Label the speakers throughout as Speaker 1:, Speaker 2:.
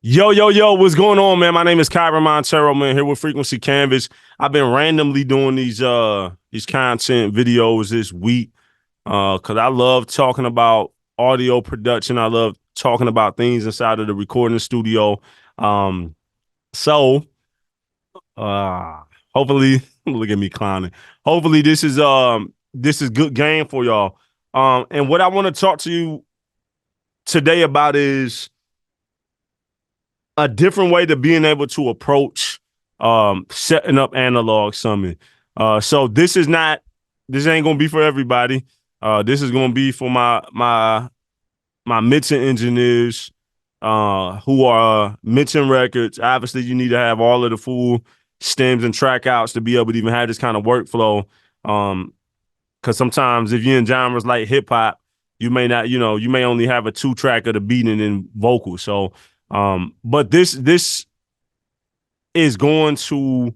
Speaker 1: Yo, what's going on, man? My name is Kyren Monteiro, man, here with Frequency Canvas. I've been randomly doing these content videos this week because I love talking about audio production. I love talking about things inside of the recording studio. Um, so uh hopefully look at me clowning. Hopefully this is good game for y'all. And what I want to talk to you today about is a different way to being able to approach setting up analog summon. So this ain't gonna be for everybody. This is gonna be for my mixing engineers who are mixing records. Obviously, you need to have all of the full stems and track outs to be able to even have this kind of workflow. Because sometimes if you're in genres like hip hop, you may not, you may only have a 2-track of the beat and then vocal. So but this is going to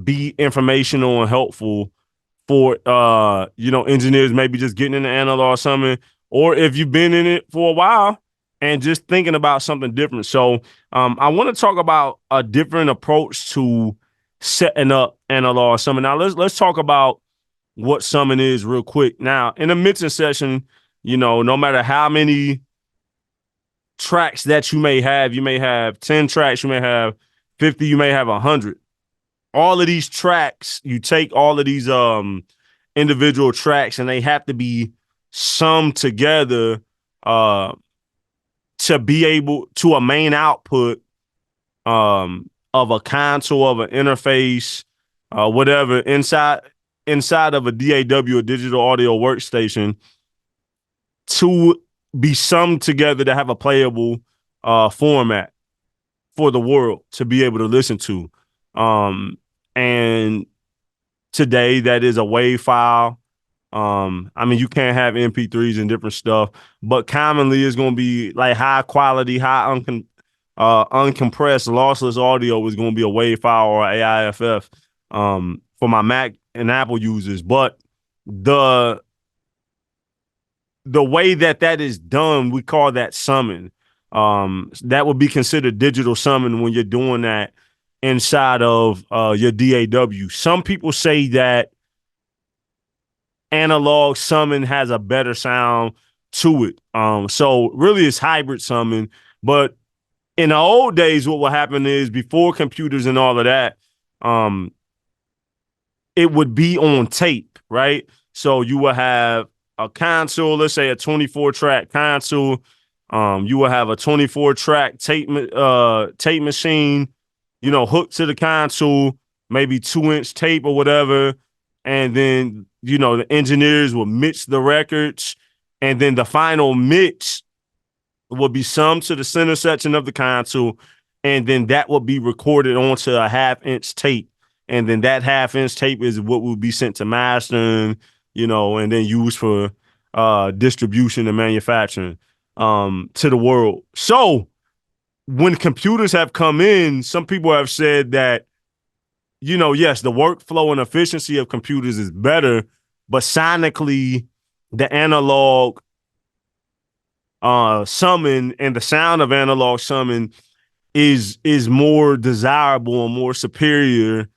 Speaker 1: be informational and helpful for engineers maybe just getting into analog summon, or if you've been in it for a while and just thinking about something different. So I want to talk about a different approach to setting up analog summon. Now let's talk about what summon is real quick. Now in a mixing session, no matter how many tracks that you may have 10 tracks, you may have 50, you may have 100. All of these tracks, you take all of these individual tracks and they have to be summed together to be able to a main output of a console, of an interface, whatever, inside of a DAW, a digital audio workstation, to be summed together to have a playable format for the world to be able to listen to. And today that is a WAV file. I mean, you can't have MP3s and different stuff, but commonly it's going to be like high quality, uncompressed, lossless audio is going to be a WAV file or AIFF for my Mac and Apple users. But the way that is done, we call that summon. That would be considered digital summon when you're doing that inside of your DAW. Some people say that analog summon has a better sound to it. So really it's hybrid summon. But in the old days, what would happen is before computers and all of that, it would be on tape, right? So you would have a console, let's say a 24-track console. You will have a 24-track tape machine, hooked to the console, maybe 2-inch tape or whatever. And then, the engineers will mix the records. And then the final mix will be summed to the center section of the console. And then that will be recorded onto a 1/2-inch tape. And then that 1/2-inch tape is what will be sent to mastering, and then used for distribution and manufacturing to the world. So when computers have come in, some people have said that, yes, the workflow and efficiency of computers is better, but sonically, the analog summon and the sound of analog summon is more desirable and more superior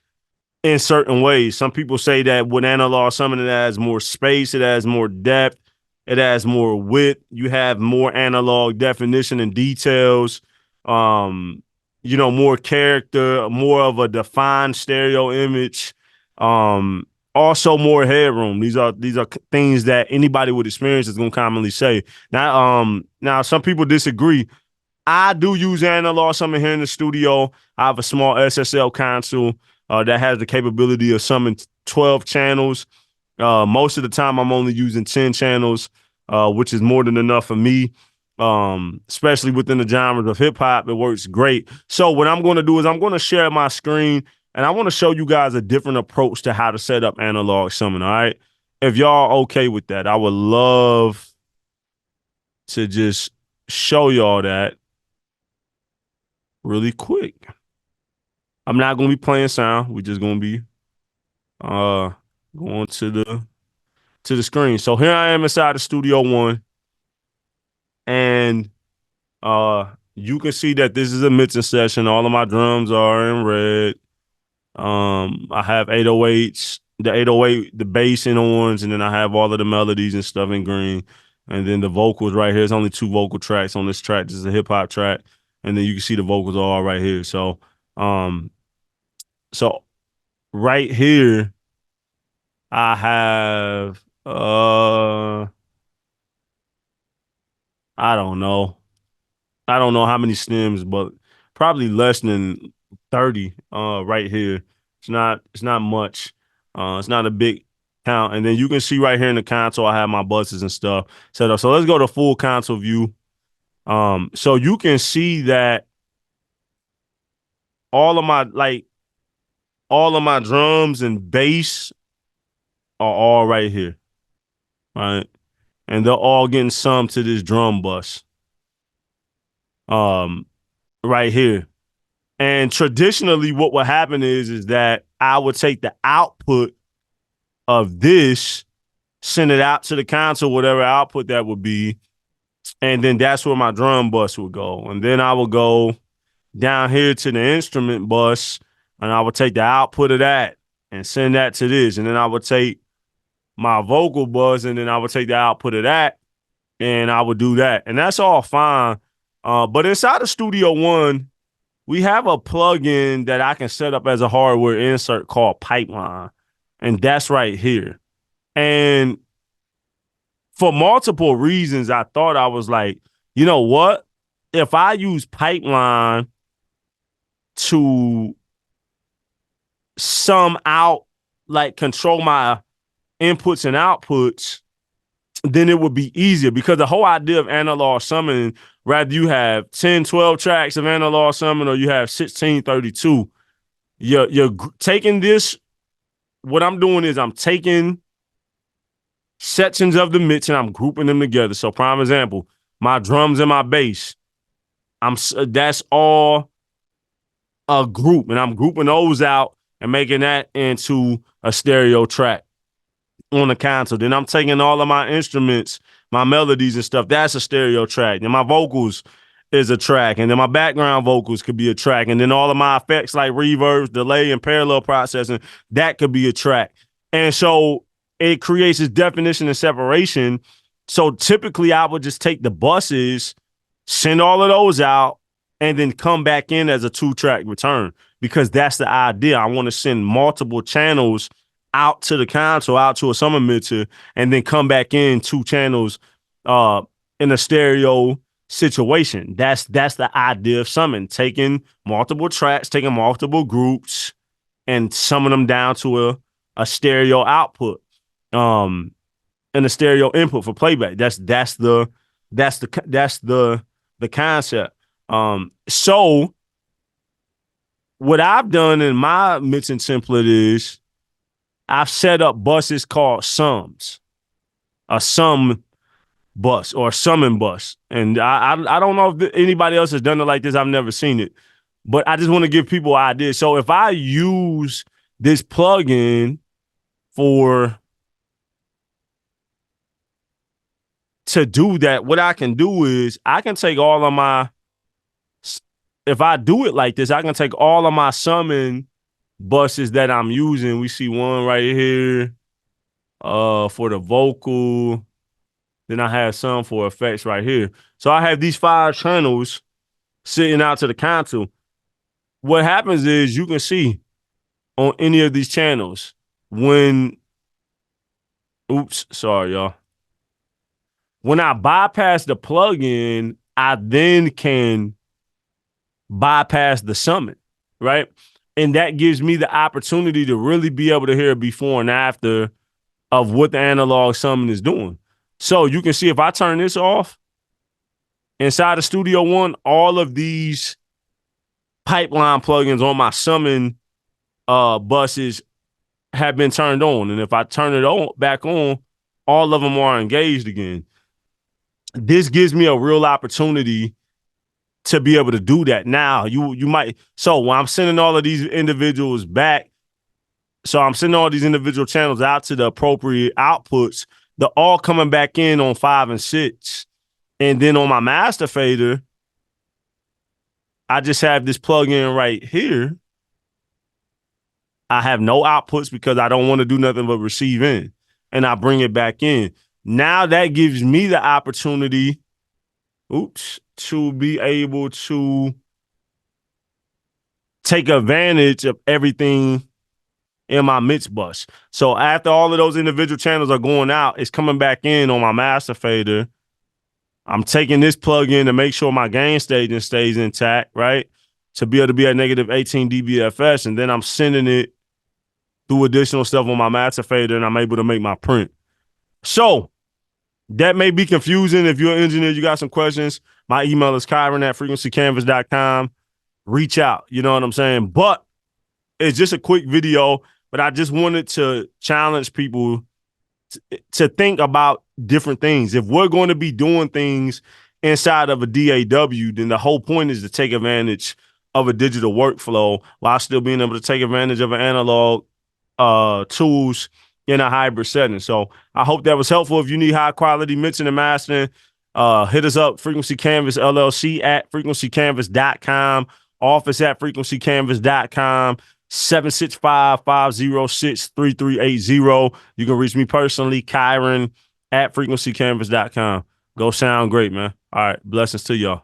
Speaker 1: in certain ways. Some people say that with analog summon, it has more space, it has more depth, it has more width. You have more analog definition and details, more character, more of a defined stereo image. Also more headroom. These are things that anybody with experience is going to commonly say. Now some people disagree. I do use analog summon here in the studio. I have a small SSL console that has the capability of summon 12 channels. Most of the time, I'm only using 10 channels, which is more than enough for me, especially within the genres of hip hop. It works great. So what I'm going to do is I'm going to share my screen, and I want to show you guys a different approach to how to set up analog summon, all right? If y'all okay with that, I would love to just show y'all that really quick. I'm not going to be playing sound. We're just going to be going to the screen. So here I am inside the Studio One. And you can see that this is a mixing session. All of my drums are in red. I have 808s, the 808, the bass in orange, and then I have all of the melodies and stuff in green. And then the vocals right here. There's only 2 vocal tracks on this track. This is a hip hop track. And then you can see the vocals are all right here. Um, so right here, I have I don't know. I don't know how many stems, but probably less than 30 right here. It's not much. It's not a big count. And then you can see right here in the console, I have my buses and stuff set up. So let's go to full console view. So you can see that all of my drums and bass are all right here. Right. And they're all getting summed to this drum bus. Right here. And traditionally, what would happen is that I would take the output of this, send it out to the console, whatever output that would be, and then that's where my drum bus would go. And then I would go down here to the instrument bus, and I would take the output of that and send that to this. And then I would take my vocal bus, and then I would take the output of that, and I would do that. And that's all fine. But inside of Studio One, we have a plugin that I can set up as a hardware insert called Pipeline, and that's right here. And for multiple reasons, I thought I was like, you know what? If I use Pipeline to sum out, like control my inputs and outputs, then it would be easier, because the whole idea of analog summing, rather you have 10, 12 tracks of analog summing or you have 16, 32, you're taking this. What I'm doing is I'm taking sections of the mix and I'm grouping them together. So prime example, my drums and my bass, that's all a group, and I'm grouping those out and making that into a stereo track on the console. Then I'm taking all of my instruments, my melodies and stuff, that's a stereo track. And my vocals is a track. And then my background vocals could be a track. And then all of my effects like reverbs, delay, and parallel processing, that could be a track. And so it creates this definition and separation. So typically I would just take the buses, send all of those out, and then come back in as a 2-track return, because that's the idea. I want to send multiple channels out to the console, out to a summer mixer, and then come back in 2 channels in a stereo situation. That's the idea of summing, taking multiple tracks, taking multiple groups, and summing them down to a stereo output, and a stereo input for playback. That's the concept. So what I've done in my mixing template is I've set up buses called sums, a sum bus or a summing bus. And I don't know if anybody else has done it like this. I've never seen it, but I just want to give people ideas. So if I use this plugin to do that, what I can do is I can take all of if I do it like this, I can take all of my summing buses that I'm using. We see one right here for the vocal. Then I have some for effects right here. So I have these 5 channels sitting out to the console. What happens is you can see on any of these channels when sorry, y'all. When I bypass the plugin, I then can bypass the summit, right? And that gives me the opportunity to really be able to hear before and after of what the analog summing is doing. So you can see if I turn this off, inside of Studio One, all of these pipeline plugins on my summon buses have been turned on. And if I turn it back on, all of them are engaged again. This gives me a real opportunity to be able to do that. Now, you might, so when I'm sending all of these individuals back, so I'm sending all these individual channels out to the appropriate outputs, they're all coming back in on 5 and 6. And then on my master fader, I just have this plug-in right here. I have no outputs because I don't want to do nothing but receive in. And I bring it back in. Now that gives me the opportunity, to be able to take advantage of everything in my mix bus. So after all of those individual channels are going out, it's coming back in on my master fader. I'm taking this plug in to make sure my gain staging stays intact, right? To be able to be at negative 18 dBFS, and then I'm sending it through additional stuff on my master fader, and I'm able to make my print. So that may be confusing. If you're an engineer, you got some questions, my email is Kyren@frequencycanvas.com. Reach out, you know what I'm saying? But it's just a quick video, but I just wanted to challenge people to think about different things. If we're going to be doing things inside of a DAW, then the whole point is to take advantage of a digital workflow while still being able to take advantage of an analog tools in a hybrid setting. So I hope that was helpful. If you need high quality mixing and mastering, hit us up, Frequency Canvas LLC at frequencycanvas.com, office at frequencycanvas.com, 765-506-3380. You can reach me personally, Kyren at frequencycanvas.com. Go sound great, man. All right. Blessings to y'all.